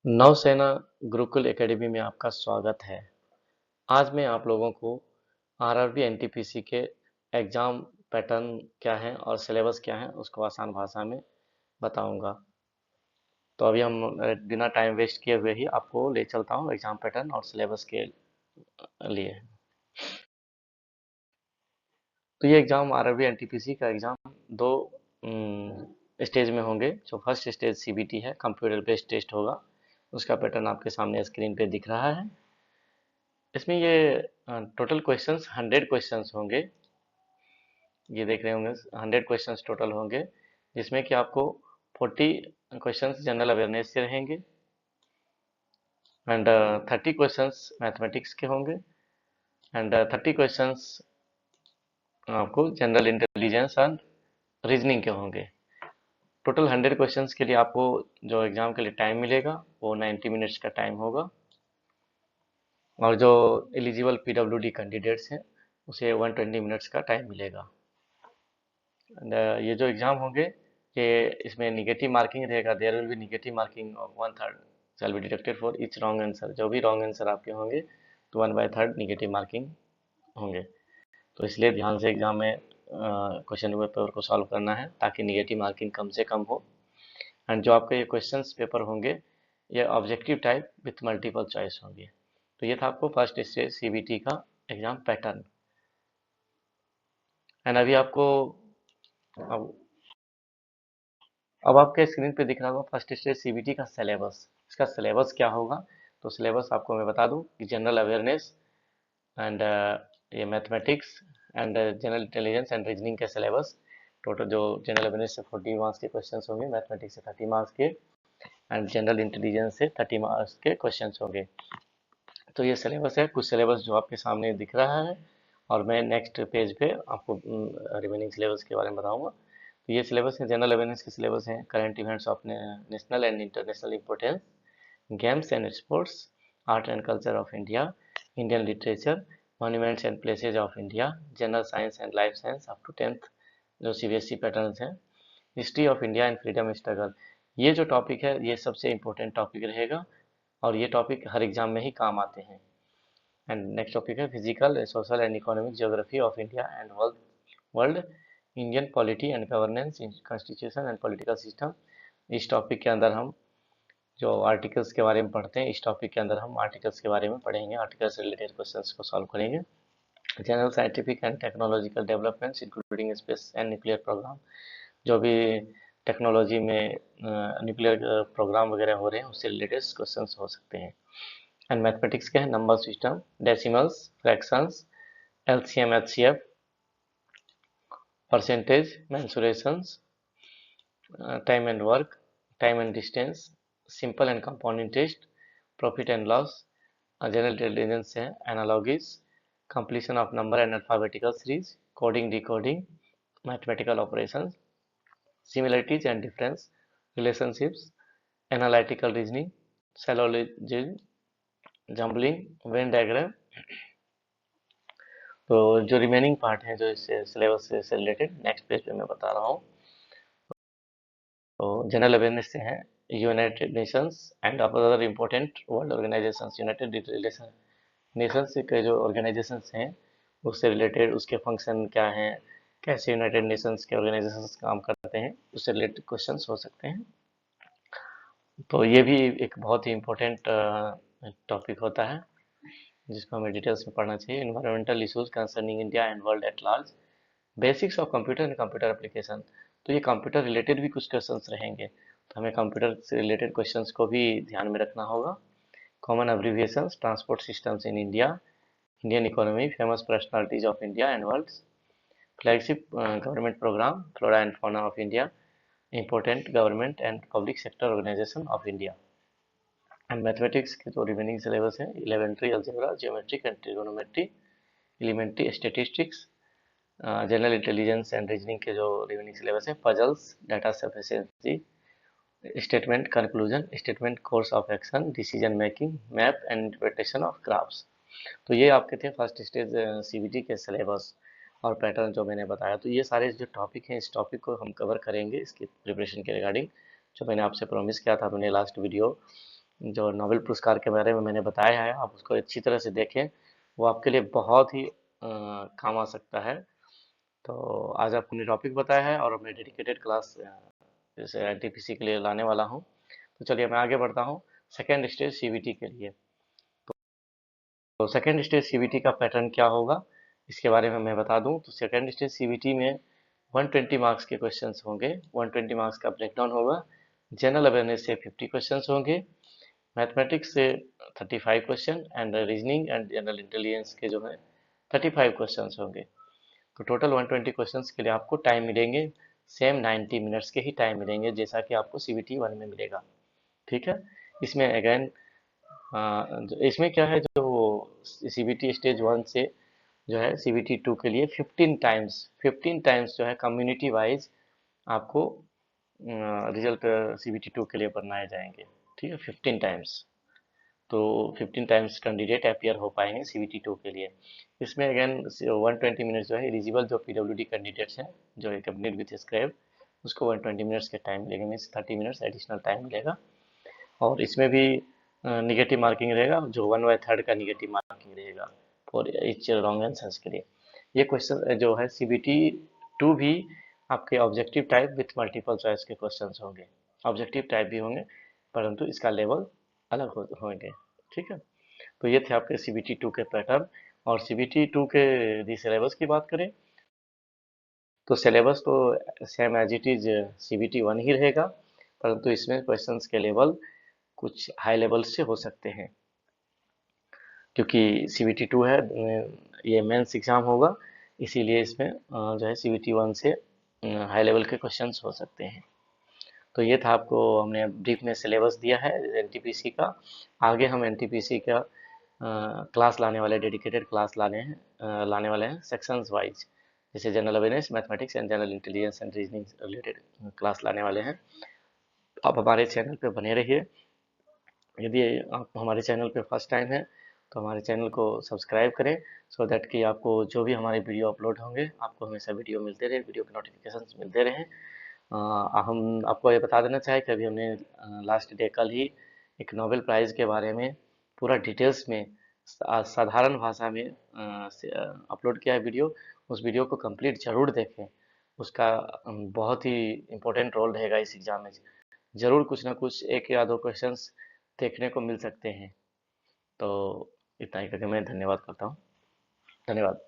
नवसेना Gurukul academy में आपका स्वागत है। आज मैं आप लोगों को आरआरबी एनटीपीसी के एग्जाम पैटर्न क्या है और सिलेबस क्या है उसको आसान भाषा में बताऊंगा। तो अभी हम बिना टाइम वेस्ट किए हुए ही आपको ले चलता हूँ एग्जाम पैटर्न और सिलेबस के लिए। तो ये एग्जाम आरआरबी एनटीपीसी का एग्जाम दो स्टेज में होंगे। जो फर्स्ट स्टेज सीबीटी है, कंप्यूटर बेस्ड टेस्ट होगा। उसका पैटर्न आपके सामने स्क्रीन पे दिख रहा है। इसमें ये टोटल क्वेश्चंस 100 क्वेश्चंस होंगे। ये देख रहे होंगे 100 क्वेश्चंस टोटल होंगे, जिसमें कि आपको 40 क्वेश्चंस जनरल अवेयरनेस के रहेंगे एंड 30 क्वेश्चंस मैथमेटिक्स के होंगे एंड 30 क्वेश्चंस आपको जनरल इंटेलिजेंस एंड रीजनिंग के होंगे। टोटल 100 क्वेश्चंस के लिए आपको जो एग्जाम के लिए टाइम मिलेगा वो 90 मिनट्स का टाइम होगा और जो एलिजिबल पीडब्ल्यूडी कैंडिडेट्स हैं उसे 120 मिनट्स का टाइम मिलेगा। एंड ये जो एग्जाम होंगे ये इसमें निगेटिव मार्किंग रहेगा। There will be negative marking of 1/3 shall be deducted for each wrong answer. जो भी रॉन्ग आंसर आपके होंगे तो 1/3 निगेटिव मार्किंग होंगे। तो इसलिए ध्यान से एग्जाम में क्वेश्चन पेपर को सॉल्व करना है ताकि निगेटिव मार्किंग कम से कम हो। एंड जो आपके ये क्वेश्चन पेपर होंगे ये objective type with multiple choice होंगे। तो ये था आपको फर्स्ट स्टेज सीबीटी का एग्जाम पैटर्न। एंड अभी आपको अब आपके स्क्रीन पे दिख रहा होगा फर्स्ट स्टेज सीबीटी का सिलेबस। इसका सिलेबस क्या होगा? तो सिलेबस आपको मैं बता दूं कि जनरल अवेयरनेस एंड ये mathematics and general intelligence and reasoning के सिलेबस। टोटल जो जनरल अवेयरनेस से 40 मार्क्स के क्वेश्चंस होंगे, मैथमेटिक्स से 30 मार्क्स के एंड जनरल इंटेलिजेंस से 30 मार्क्स के क्वेश्चंस होंगे। तो ये सिलेबस है, कुछ सिलेबस जो आपके सामने दिख रहा है और मैं नेक्स्ट पेज पे आपको रिमेनिंग सिलेबस के बारे में बताऊंगा। तो ये सिलेबस है, जनरल अवेयरनेस के सिलेबस हैं। Current events of national and international importance, games and sports, art and culture of India, Indian literature, monuments and places of India, general science and life science up to 10th जो CBSE pattern है, history of India and freedom struggle. ये जो topic है ये सबसे important topic रहेगा और ये टॉपिक हर एग्जाम में ही काम आते हैं। एंड नेक्स्ट टॉपिक है physical social and economic geography of India and world, Indian polity and governance, constitution and political system. इस टॉपिक के अंदर हम जो आर्टिकल्स के बारे में पढ़ते हैं, इस टॉपिक के अंदर हम आर्टिकल्स के बारे में पढ़ेंगे, आर्टिकल्स से रिलेटेड क्वेश्चंस को सॉल्व करेंगे। General scientific and technological developments including space and nuclear program. जो भी टेक्नोलॉजी में न्यूक्लियर प्रोग्राम वगैरह हो रहे हैं उससे रिलेटेड क्वेश्चंस हो सकते हैं। एंड मैथमेटिक्स के हैं number system, decimals, fractions, LCM, HCF, percentage, mensurations, time and work, time and distance, simple and compound test, profit and loss, general intelligence है, analogies, completion of number and alphabetical series, coding decoding, mathematical operations, similarities and difference, relationships, analytical reasoning, syllogism, jumbling, Venn diagram। तो जो remaining part है जो इस syllabus से related next page पे मैं बता रहा हूँ। तो जनरल अवेयरनेस से है United Nations and other important world organisations. United Nations के जो ऑर्गेनाइजेशंस हैं उससे रिलेटेड, उसके फंक्शन क्या हैं, कैसे यूनाइटेड नेशंस के ऑर्गेनाइजेशंस काम करते हैं, उससे रिलेटेड क्वेश्चंस हो सकते हैं। तो ये भी एक बहुत ही इम्पोर्टेंट टॉपिक होता है जिसको हमें डिटेल्स में पढ़ना चाहिए। Environmental issues concerning India and world at large, basics of computer and computer application. तो ये कंप्यूटर रिलेटेड भी कुछ क्वेश्चंस रहेंगे, तो हमें कंप्यूटर से रिलेटेड क्वेश्चंस को भी ध्यान में रखना होगा। Common abbreviations, transport systems in India, Indian economy, famous personalities of India and world, flagship government program, flora and fauna of India, important government and public sector organization of India. And mathematics के जो remaining syllabus है, elementary algebra, geometric and trigonometry, elementary statistics, general intelligence and reasoning के जो remaining syllabus है, puzzles, data sufficiency, statement conclusion, statement course of action, decision making, map and interpretation of graphs. तो ये आपके थे first stage CBT के syllabus और pattern जो मैंने बताया। तो ये सारे जो टॉपिक हैं इस टॉपिक को हम कवर करेंगे इसकी प्रिपरेशन के रिगार्डिंग, जो मैंने आपसे प्रॉमिस किया था अपने लास्ट वीडियो जो नोबेल पुरस्कार के बारे में मैंने बताया है, आप उसको अच्छी तरह से देखें, वो आपके लिए बहुत ही काम आ सकता है। तो आज आपको हमने टॉपिक बताया है और अपने डेडिकेटेड क्लास जैसे एनटीपीसी के लिए लाने वाला हूँ। तो चलिए मैं आगे बढ़ता हूँ सेकेंड स्टेज सीबीटी के लिए। तो सेकेंड स्टेज सीबीटी का पैटर्न क्या होगा, इसके बारे में मैं बता दूं। तो सेकेंड स्टेज सीबीटी में 120 मार्क्स के क्वेश्चंस होंगे, 120 मार्क्स का ब्रेकडाउन होगा। जनरल अवेयरनेस से 50 क्वेश्चंस होंगे, मैथमेटिक्स से 35 question and reasoning and general intelligence के जो है 35 क्वेश्चंस होंगे। तो टोटल 120 क्वेश्चंस के लिए आपको टाइम मिलेंगे सेम 90 मिनट्स के ही टाइम मिलेंगे, जैसा कि आपको सीबीटी 1 में मिलेगा। ठीक है। इसमें अगेन इसमें क्या है, जो सीबीटी स्टेज 1 से जो है सीबीटी 2 के लिए 15 टाइम्स जो है कम्युनिटी वाइज आपको रिजल्ट सीबीटी 2 के लिए बनाए जाएंगे। ठीक है, 15 टाइम्स। तो 15 टाइम्स कैंडिडेट अपियर हो पाएंगे सीबीटी 2 के लिए। इसमें अगेन 120 मिनट्स जो है एलिजिबल जो पीडब्ल्यूडी कैंडिडेट्स हैं जो है कंप्लीट विथ स्क्राइब, उसको 120 मिनट्स के टाइम मिलेगा, मीन्स 30 मिनट्स एडिशनल टाइम मिलेगा। और इसमें भी निगेटिव मार्किंग रहेगा, जो 1/3 का निगेटिव मार्किंग रहेगा फॉर ईच रॉन्ग आंसर्स के लिए। ये क्वेश्चन जो है सीबीटी 2 भी आपके objective type with multiple choice के क्वेश्चंस होंगे, ऑब्जेक्टिव टाइप भी होंगे, परंतु इसका लेवल अलग होंगे। ठीक है। तो ये थे आपके सीबीटी 2 के पैटर्न। और सीबीटी 2 के यदि सिलेबस की बात करें, तो सिलेबस तो same as it is CBT 1 ही रहेगा, परंतु इसमें क्वेश्चंस के लेवल कुछ हाई लेवल से हो सकते हैं, क्योंकि सीबीटी 2 है, ये मेंस एग्जाम होगा, इसीलिए इसमें जो है सीबीटी 1 से हाई लेवल के क्वेश्चंस हो सकते हैं। तो ये था, आपको हमने ब्रीफ में सिलेबस दिया है एनटीपीसी का। आगे हम एनटीपीसी का क्लास लाने वाले, डेडिकेटेड क्लास लाने वाले हैं सेक्शंस वाइज, जैसे general awareness, mathematics and general intelligence and reasoning related class लाने वाले हैं। आप हमारे चैनल पे बने रहिए। यदि आप हमारे चैनल पे फर्स्ट टाइम है तो हमारे चैनल को सब्सक्राइब करें, सो दैट कि आपको जो भी हमारे वीडियो अपलोड होंगे आपको हमेशा वीडियो मिलते रहे, वीडियो के नोटिफिकेशन मिलते रहें। हम आपको ये बता देना चाहें कि अभी हमने लास्ट डे कल ही एक नोबेल प्राइज़ के बारे में पूरा डिटेल्स में साधारण भाषा में अपलोड किया है वीडियो। उस वीडियो को कंप्लीट ज़रूर देखें, उसका बहुत ही इम्पोर्टेंट रोल रहेगा इस एग्ज़ाम में। ज़रूर कुछ ना कुछ एक या दो क्वेश्चंस देखने को मिल सकते हैं। तो इतना ही करके मैं धन्यवाद करता हूँ। धन्यवाद।